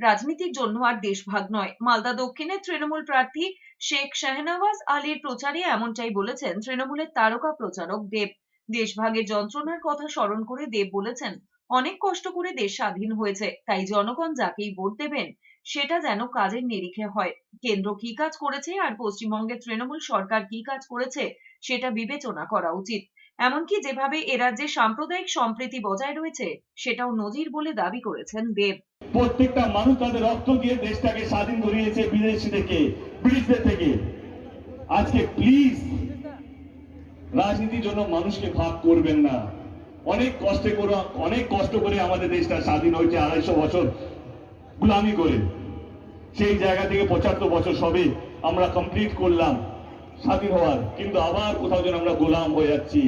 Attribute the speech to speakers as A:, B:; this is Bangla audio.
A: রাজনীতির জন্য আর দেশভাগ নয়। মালদা দক্ষিণের তৃণমূল প্রার্থী শেখ শাহনওয়াজ আলীর প্রচারে এমনটাই বলেছেন তৃণমূলের তারকা প্রচারক দেব। দেশভাগের যন্ত্রণার কথা স্মরণ করে দেব বলেছেন, অনেক কষ্ট করে দেশ স্বাধীন হয়েছে, তাই জনগণ যাকেই ভোট দেবেন সেটা যেন কাজের নিরিখে হয়। কেন্দ্র কি কাজ করেছে আর পশ্চিমবঙ্গের তৃণমূল সরকার কি কাজ করেছে সেটা বিবেচনা করা উচিত। এমনকি যেভাবে এ রাজ্যে সাম্প্রদায়িক সম্প্রীতি বজায় রয়েছে সেটাও নজির বলে দাবি করেছেন দেব।
B: প্রত্যেকটা মানুষ তাদের রক্ত দিয়ে দেশটাকে স্বাধীন করিয়েছে বিদেশি থেকে, ব্রিটিশদের থেকে। আজকে প্লিজ রাজনীতির জন্য মানুষকে ভাগ করবেন না। অনেক কষ্ট করে আমাদের দেশটা স্বাধীন হয়েছে, 250 বছর গুলামি করে। সেই জায়গা থেকে 75 বছর সবে আমরা কমপ্লিট করলাম স্বাধীন হওয়ার, কিন্তু আবার কোথাও যেন আমরা গোলাম হয়ে যাচ্ছি।